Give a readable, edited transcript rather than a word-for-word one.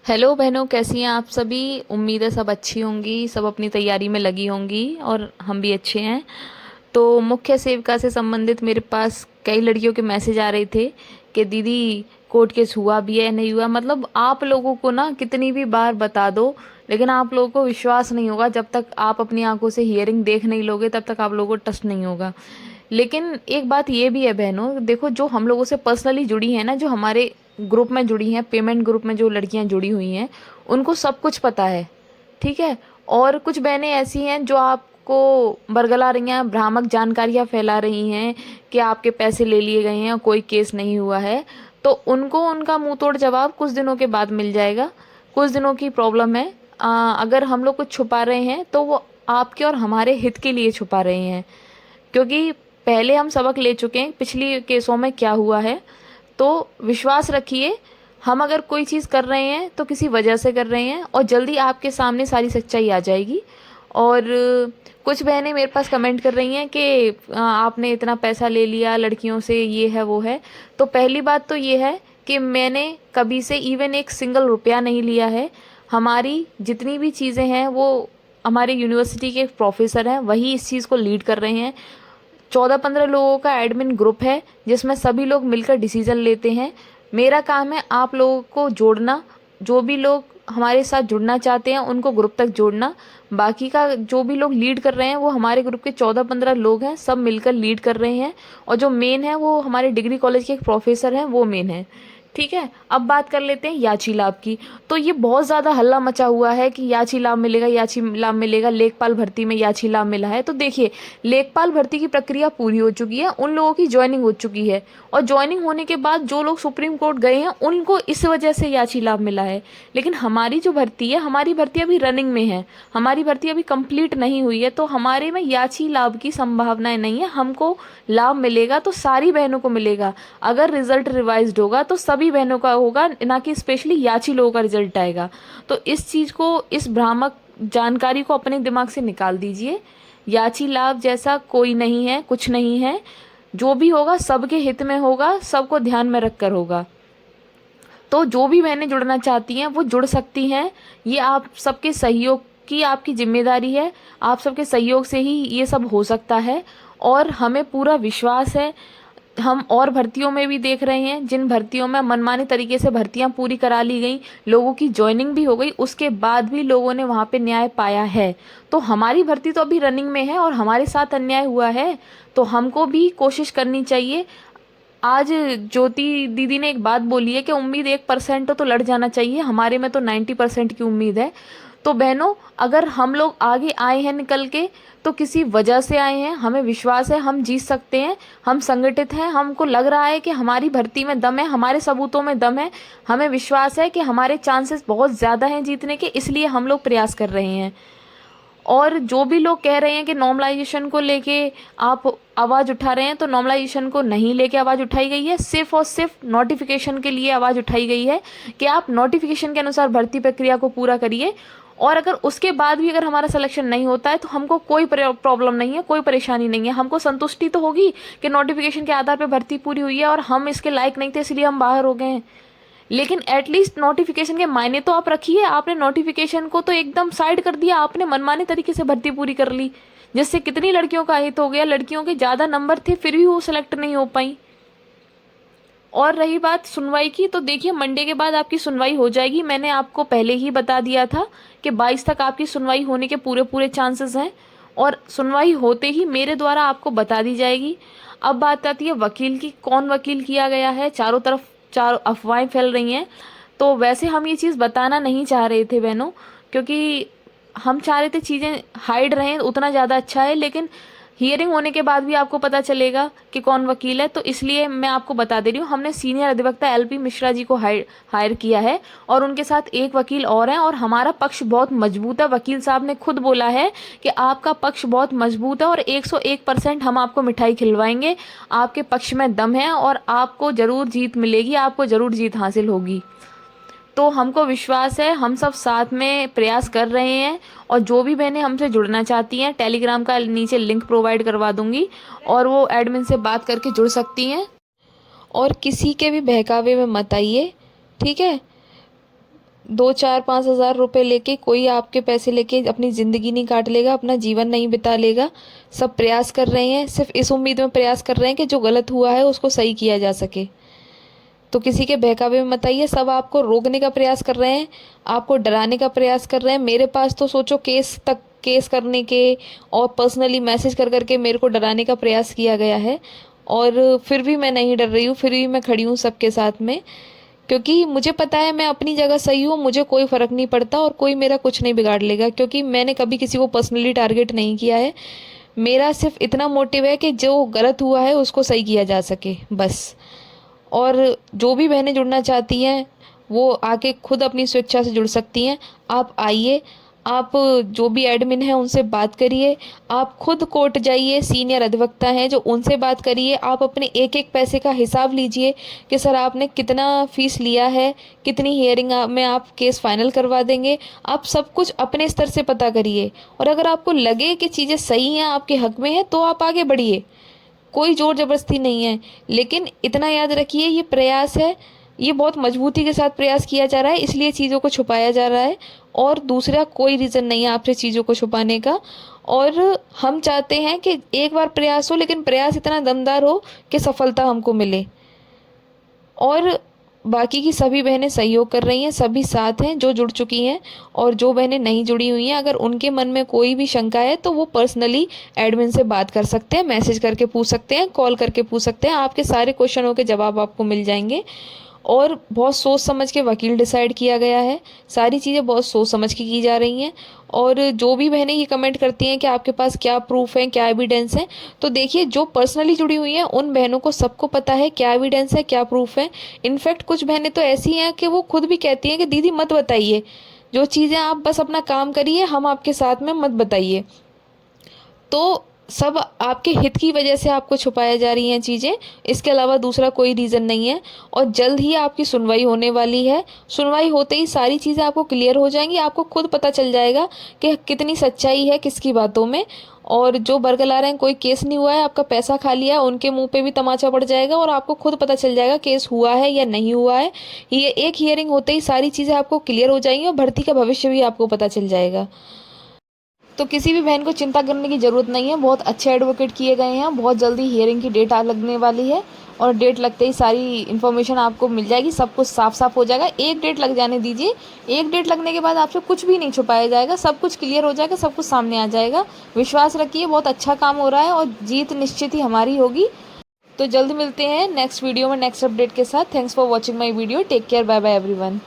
Hello बहनों, कैसी हैं आप सभी। उम्मीद है सब अच्छी होंगी, सब अपनी तैयारी में लगी होंगी और हम भी अच्छे हैं। तो मुख्य सेविका से संबंधित मेरे पास कई लड़कियों के मैसेज आ रहे थे कि दीदी कोर्ट केस हुआ भी है नहीं हुआ। मतलब आप लोगों को ना कितनी भी बार बता दो, लेकिन आप लोगों को विश्वास नहीं होगा। जब तक आप अपनी आंखों से हियरिंग देख नहीं लोगे तब तक आप लोगों को ट्रस्ट नहीं होगा। लेकिन एक बात ये भी है बहनों, देखो जो हम लोगों से पर्सनली जुड़ी हैं ना, जो हमारे ग्रुप में जुड़ी हैं, पेमेंट ग्रुप में जो लड़कियां जुड़ी हुई हैं, उनको सब कुछ पता है। ठीक है। और कुछ बहनें ऐसी हैं जो आपको बरगला रही हैं, भ्रामक जानकारियां फैला रही हैं कि आपके पैसे ले लिए गए हैं और कोई केस नहीं हुआ है। तो उनको उनका मुंह तोड़ जवाब कुछ दिनों के बाद मिल जाएगा। कुछ दिनों की प्रॉब्लम है। अगर हम लोग कुछ छुपा रहे हैं तो वो आपके और हमारे हित के लिए छुपा रहे हैं, क्योंकि पहले हम सबक ले चुके हैं पिछली केसों में क्या हुआ है। तो विश्वास रखिए, हम अगर कोई चीज़ कर रहे हैं तो किसी वजह से कर रहे हैं और जल्दी आपके सामने सारी सच्चाई आ जाएगी। और कुछ बहनें मेरे पास कमेंट कर रही हैं कि आपने इतना पैसा ले लिया लड़कियों से, ये है वो है। तो पहली बात तो ये है कि मैंने कभी से इवन एक सिंगल रुपया नहीं लिया है। हमारी जितनी भी चीज़ें हैं वो हमारे यूनिवर्सिटी के एक प्रोफेसर हैं, वही इस चीज़ को लीड कर रहे हैं। 14-15 लोगों का एडमिन ग्रुप है जिसमें सभी लोग मिलकर डिसीजन लेते हैं। मेरा काम है आप लोगों को जोड़ना, जो भी लोग हमारे साथ जुड़ना चाहते हैं उनको ग्रुप तक जोड़ना। बाकी का जो भी लोग लीड कर रहे हैं वो हमारे ग्रुप के 14-15 लोग हैं, सब मिलकर लीड कर रहे हैं। और जो मेन है वो हमारे डिग्री कॉलेज के एक प्रोफेसर हैं, वो मेन है। ठीक है। अब बात कर लेते हैं याची लाभ की। तो ये बहुत ज़्यादा हल्ला मचा हुआ है कि याची लाभ मिलेगा, याची लाभ मिलेगा, लेखपाल भर्ती में याची लाभ मिला है। तो देखिए, लेखपाल भर्ती की प्रक्रिया पूरी हो चुकी है, उन लोगों की ज्वाइनिंग हो चुकी है। और ज्वाइनिंग होने के बाद जो लोग सुप्रीम कोर्ट गए हैं उनको इस वजह से याची लाभ मिला है। लेकिन हमारी जो भर्ती है, हमारी भर्ती अभी रनिंग में है, हमारी भर्ती अभी कंप्लीट नहीं हुई है। तो हमारे में याची लाभ की संभावनाएं नहीं है। हमको लाभ मिलेगा तो सारी बहनों को मिलेगा। अगर रिजल्ट रिवाइज्ड होगा तो सभी बहनों का होगा, ना कि स्पेशली याची लोगों का रिजल्ट आएगा। तो इस चीज़ को, इस भ्रामक जानकारी को अपने दिमाग से निकाल दीजिए। याची लाभ जैसा कोई नहीं है, कुछ नहीं है। जो भी होगा सबके हित में होगा, सबको ध्यान में रखकर होगा। तो जो भी बहनें जुड़ना चाहती हैं वो जुड़ सकती हैं। ये आप सबके सहयोग की आपकी जिम्मेदारी है। आप सबके सहयोग से ही ये सब हो सकता है। और हमें पूरा विश्वास है। हम और भर्तियों में भी देख रहे हैं, जिन भर्तियों में मनमाने तरीके से भर्तियां पूरी करा ली गई, लोगों की ज्वाइनिंग भी हो गई, उसके बाद भी लोगों ने वहां पे न्याय पाया है। तो हमारी भर्ती तो अभी रनिंग में है और हमारे साथ अन्याय हुआ है, तो हमको भी कोशिश करनी चाहिए। आज ज्योति दीदी ने एक बात बोली है कि उम्मीद 1% तो लड़ जाना चाहिए, हमारे में तो 90% की उम्मीद है। तो बहनों, अगर हम लोग आगे आए हैं निकल के तो किसी वजह से आए हैं। हमें विश्वास है हम जीत सकते हैं, हम संगठित हैं, हमको लग रहा है कि हमारी भर्ती में दम है, हमारे सबूतों में दम है। हमें विश्वास है कि हमारे चांसेस बहुत ज़्यादा हैं जीतने के, इसलिए हम लोग प्रयास कर रहे हैं। और जो भी लोग कह रहे हैं कि नॉर्मलाइजेशन को लेके आप आवाज़ उठा रहे हैं, तो नॉर्मलाइजेशन को नहीं लेके आवाज़ उठाई गई है, सिर्फ और सिर्फ नोटिफिकेशन के लिए आवाज़ उठाई गई है कि आप नोटिफिकेशन के अनुसार भर्ती प्रक्रिया को पूरा करिए। और अगर उसके बाद भी अगर हमारा सिलेक्शन नहीं होता है तो हमको कोई प्रॉब्लम नहीं है, कोई परेशानी नहीं है। हमको संतुष्टि तो होगी कि नोटिफिकेशन के आधार पर भर्ती पूरी हुई है और हम इसके लायक नहीं थे इसलिए हम बाहर हो गए हैं। लेकिन एटलीस्ट नोटिफिकेशन के मायने तो आप रखिए। आपने नोटिफिकेशन को तो एकदम साइड कर दिया, आपने मनमाने तरीके से भर्ती पूरी कर ली, जिससे कितनी लड़कियों का हित हो गया। लड़कियों के ज़्यादा नंबर थे फिर भी वो सिलेक्ट नहीं हो पाई। और रही बात सुनवाई की, तो देखिए मंडे के बाद आपकी सुनवाई हो जाएगी। मैंने आपको पहले ही बता दिया था कि 22 तक आपकी सुनवाई होने के पूरे पूरे चांसेस हैं और सुनवाई होते ही मेरे द्वारा आपको बता दी जाएगी। अब बात आती है वकील की, कौन वकील किया गया है। चारों तरफ चार अफवाहें फैल रही हैं। तो वैसे हम ये चीज़ बताना नहीं चाह रहे थे बहनों, क्योंकि हम चाह रहे थे चीज़ें हाइड रहें उतना ज़्यादा अच्छा है। लेकिन हियरिंग होने के बाद भी आपको पता चलेगा कि कौन वकील है, तो इसलिए मैं आपको बता दे रही हूँ। हमने सीनियर अधिवक्ता एलपी मिश्रा जी को हायर किया है और उनके साथ एक वकील और हैं और हमारा पक्ष बहुत मजबूत है। वकील साहब ने खुद बोला है कि आपका पक्ष बहुत मजबूत है और 101% हम आपको मिठाई खिलवाएंगे। आपके पक्ष में दम है और आपको ज़रूर जीत मिलेगी, आपको ज़रूर जीत हासिल होगी। तो हमको विश्वास है, हम सब साथ में प्रयास कर रहे हैं। और जो भी बहनें हमसे जुड़ना चाहती हैं, टेलीग्राम का नीचे लिंक प्रोवाइड करवा दूंगी और वो एडमिन से बात करके जुड़ सकती हैं। और किसी के भी बहकावे में मत आइए, ठीक है। 2 4 5 हज़ार रुपये लेके कोई आपके पैसे लेके अपनी ज़िंदगी नहीं काट लेगा, अपना जीवन नहीं बिता लेगा। सब प्रयास कर रहे हैं, सिर्फ इस उम्मीद में प्रयास कर रहे हैं कि जो गलत हुआ है उसको सही किया जा सके। तो किसी के बहकावे में मत आइए। सब आपको रोकने का प्रयास कर रहे हैं, आपको डराने का प्रयास कर रहे हैं। मेरे पास तो सोचो केस करने के और पर्सनली मैसेज कर करके मेरे को डराने का प्रयास किया गया है, और फिर भी मैं नहीं डर रही हूँ, फिर भी मैं खड़ी हूँ सबके साथ में, क्योंकि मुझे पता है मैं अपनी जगह सही हूँ। मुझे कोई फ़र्क नहीं पड़ता और कोई मेरा कुछ नहीं बिगाड़ लेगा, क्योंकि मैंने कभी किसी को पर्सनली टारगेट नहीं किया है। मेरा सिर्फ इतना मोटिव है कि जो गलत हुआ है उसको सही किया जा सके, बस। और जो भी बहनें जुड़ना चाहती हैं वो आके खुद अपनी स्वेच्छा से जुड़ सकती हैं। आप आइए, आप जो भी एडमिन हैं उनसे बात करिए, आप खुद कोर्ट जाइए, सीनियर अधिवक्ता हैं जो, उनसे बात करिए। आप अपने एक एक पैसे का हिसाब लीजिए कि सर आपने कितना फ़ीस लिया है, कितनी हियरिंग में आप केस फाइनल करवा देंगे। आप सब कुछ अपने स्तर से पता करिए, और अगर आपको लगे कि चीज़ें सही हैं, आपके हक में हैं, तो आप आगे बढ़िए। कोई ज़ोर ज़बरदस्ती नहीं है, लेकिन इतना याद रखिए ये प्रयास है, ये बहुत मजबूती के साथ प्रयास किया जा रहा है, इसलिए चीज़ों को छुपाया जा रहा है। और दूसरा कोई रीज़न नहीं है आपसे चीज़ों को छुपाने का। और हम चाहते हैं कि एक बार प्रयास हो, लेकिन प्रयास इतना दमदार हो कि सफलता हमको मिले। और बाकी की सभी बहनें सहयोग कर रही हैं, सभी साथ हैं जो जुड़ चुकी हैं। और जो बहनें नहीं जुड़ी हुई हैं, अगर उनके मन में कोई भी शंका है तो वो पर्सनली एडमिन से बात कर सकते हैं, मैसेज करके पूछ सकते हैं, कॉल करके पूछ सकते हैं। आपके सारे क्वेश्चनों के जवाब आपको मिल जाएंगे। और बहुत सोच समझ के वकील डिसाइड किया गया है, सारी चीज़ें बहुत सोच समझ के की जा रही हैं। और जो भी बहनें ये कमेंट करती हैं कि आपके पास क्या प्रूफ है, क्या एविडेंस है, तो देखिए जो पर्सनली जुड़ी हुई हैं उन बहनों को सबको पता है क्या एविडेंस है, क्या प्रूफ है। इनफैक्ट कुछ बहनें तो ऐसी हैं कि वो खुद भी कहती हैं कि दीदी मत बताइए, जो चीज़ें आप बस अपना काम करिए, हम आपके साथ में, मत बताइए। तो सब आपके हित की वजह से आपको छुपाया जा रही हैं चीज़ें, इसके अलावा दूसरा कोई रीज़न नहीं है। और जल्द ही आपकी सुनवाई होने वाली है। सुनवाई होते ही सारी चीज़ें आपको क्लियर हो जाएंगी, आपको खुद पता चल जाएगा कि कितनी सच्चाई है किसकी बातों में। और जो बरगला रहे हैं कोई केस नहीं हुआ है, आपका पैसा खा लिया है, उनके मुंह पे भी तमाचा पड़ जाएगा, और आपको खुद पता चल जाएगा केस हुआ है या नहीं हुआ है। ये एक हियरिंग होते ही सारी चीज़ें आपको क्लियर हो जाएंगी, और भर्ती का भविष्य भी आपको पता चल जाएगा। तो किसी भी बहन को चिंता करने की ज़रूरत नहीं है, बहुत अच्छे एडवोकेट किए गए हैं। बहुत जल्दी हियरिंग की डेट लगने वाली है, और डेट लगते ही सारी इन्फॉर्मेशन आपको मिल जाएगी, सब कुछ साफ साफ हो जाएगा। एक डेट लग जाने दीजिए, एक डेट लगने के बाद आपसे कुछ भी नहीं छुपाया जाएगा, सब कुछ क्लियर हो जाएगा, सब कुछ सामने आ जाएगा। विश्वास रखिए, बहुत अच्छा काम हो रहा है और जीत निश्चित ही हमारी होगी। तो जल्द मिलते हैं नेक्स्ट वीडियो में नेक्स्ट अपडेट के साथ। Thanks for watching my video. Take care, bye bye everyone.